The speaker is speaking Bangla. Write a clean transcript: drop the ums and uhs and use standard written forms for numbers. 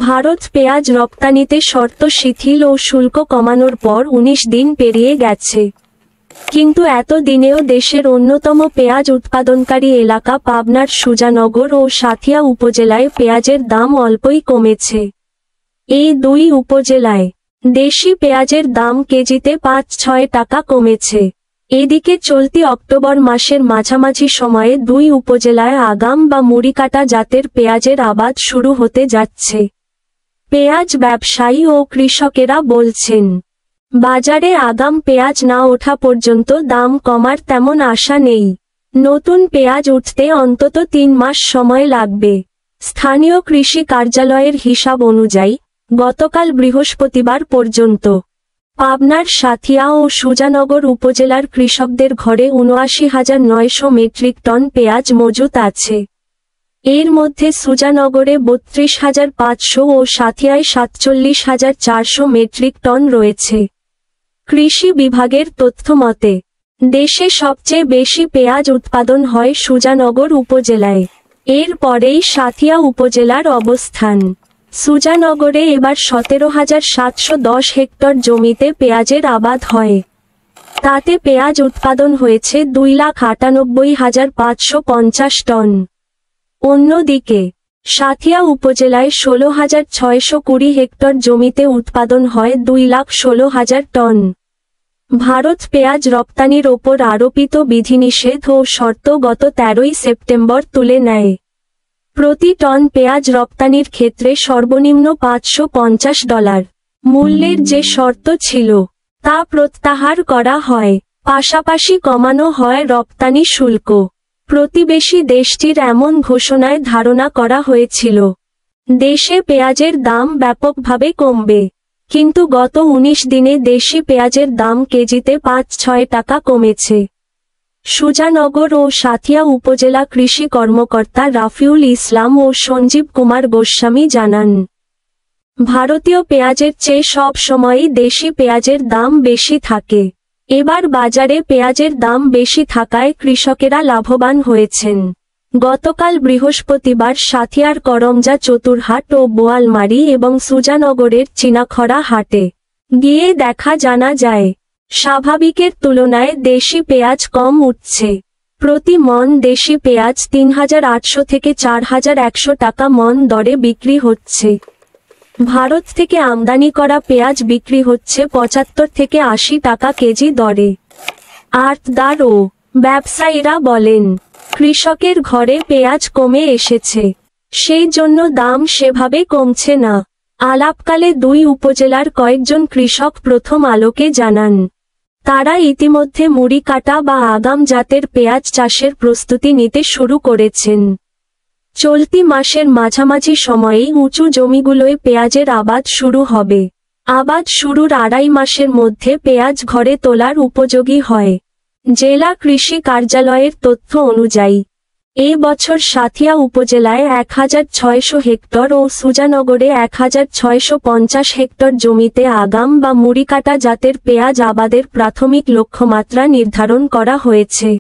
ভারত পেঁয়াজ রপ্তানিতে শর্ত শিথিল ও শুল্ক কমানোর পর ১৯ দিন পেরিয়ে গেছে। কিন্তু এত দিনেও দেশের অন্যতম পেঁয়াজ উৎপাদনকারী এলাকা পাবনার সুজানগর ও সাঁথিয়া উপজেলায় পেঁয়াজের দাম অল্পই কমেছে। এই দুই উপজেলায় দেশি পেঁয়াজের দাম কেজিতে ৫-৬ টাকা কমেছে। এদিকে চলতি অক্টোবর মাসের মাঝামাঝি সময়ে দুই উপজেলায় আগাম বা মুড়িকাটা জাতের পেঁয়াজের আবাদ শুরু হতে যাচ্ছে। পেঁয়াজ ব্যবসায়ী ও কৃষকেরা বলছেন, বাজারে আগাম পেঁয়াজ না ওঠা পর্যন্ত দাম কমার তেমন আশা নেই। নতুন পেঁয়াজ উঠতে অন্তত ৩ মাস সময় লাগবে। স্থানীয় কৃষি কার্যালয়ের হিসাব অনুযায়ী গতকাল বৃহস্পতিবার পর্যন্ত পাবনার সাঁথিয়া ও সুজানগর উপজেলার কৃষকদের ঘরে ৭৯,৯০০ মেট্রিক টন পেঁয়াজ মজুত আছে। এর মধ্যে সুজানগরে ৩২,৫০০ ও সাঁথিয়ায় ৪৭,৪০০ মেট্রিক টন রয়েছে। কৃষি বিভাগের তথ্য মতে দেশে সবচেয়ে বেশি পেঁয়াজ উৎপাদন হয় সুজানগর উপজেলায়। এর পরেই সাঁথিয়া উপজেলার অবস্থান। সুজানগরে এবার ১৭,৭১০ হেক্টর জমিতে পেঁয়াজের আবাদ হয়। তাতে পেঁয়াজ উৎপাদন হয়েছে ২,৯৮,৫৫০ টন। অন্যদিকে সাঁথিয়া উপজেলায় ১৬,৬২০ হেক্টর জমিতে উৎপাদন হয় ২,১৬,০০০ টন। ভারত পেঁয়াজ রপ্তানির ওপর আরোপিত বিধিনিষেধ ও শর্ত গত ১৩ই সেপ্টেম্বর তুলে নেয়। প্রতি টন পেঁয়াজ রপ্তানির ক্ষেত্রে সর্বনিম্ন $৫৫০ মূল্যের যে শর্ত ছিল তা প্রত্যাহার করা হয়। পাশাপাশি কমানো হয় রপ্তানি শুল্ক। প্রতিবেশী দেশটির এমন ঘোষণায় ধারণা করা হয়েছিল দেশে পেঁয়াজের দাম ব্যাপকভাবে কমবে। কিন্তু গত ১৯ দিনে দেশি পেঁয়াজের দাম কেজিতে ৫-৬ টাকা কমেছে। সুজানগর ও সাঁথিয়া উপজেলা কৃষি কর্মকর্তা রাফিউল ইসলাম ও সঞ্জীব কুমার গোস্বামী জানান, ভারতীয় পেঁয়াজের চেয়ে সব সময়ই দেশি পেঁয়াজের দাম বেশি থাকে। এবার বাজারে পেঁয়াজের দাম বেশি থাকায় কৃষকেরা লাভবান হয়েছেন। গতকাল বৃহস্পতিবার সাঁথিয়ার করমজা চতুরহাট ও বোয়ালমারী এবং সুজানগরের চীনাখড়া হাটে গিয়ে জানা যায়, স্বাভাবিকের তুলনায় দেশি পেঁয়াজ কম উঠছে। প্রতি মন দেশি পেঁয়াজ ৩,৮০০ থেকে ৪,১০০ টাকা মন দরে বিক্রি হচ্ছে। ভারত থেকে আমদানি করা পেঁয়াজ বিক্রি হচ্ছে ৭৫ থেকে ৮০ টাকা কেজি দরে। আড়তদার ও ব্যবসায়ীরা বলেন, কৃষকের ঘরে পেঁয়াজ কমে এসেছে, সেই জন্য দাম সেভাবে কমছে না। আলাপকালে দুই উপজেলার কয়েকজন কৃষক প্রথম আলোকে জানান, তারা ইতিমধ্যে মুড়ি কাটা বা আগাম জাতের পেঁয়াজ চাষের প্রস্তুতি নিতে শুরু করেছেন। চলতি মাসের মাঝামাঝি সময়েই উঁচু জমিগুলোয় পেঁয়াজের আবাদ শুরু হবে। আবাদ শুরুর ২.৫ মাসের মধ্যে পেঁয়াজ ঘরে তোলার উপযোগী হয়। জেলা কৃষি কার্যালয়ের তথ্য অনুযায়ী এ বছর সাঁথিয়া উপজেলায় ১,৬০০ হেক্টর ও সুজানগরে ১,৬৫০ হেক্টর জমিতে আগাম বা মুড়িকাটা জাতের পেঁয়াজ আবাদের প্রাথমিক লক্ষ্যমাত্রা নির্ধারণ করা হয়েছে।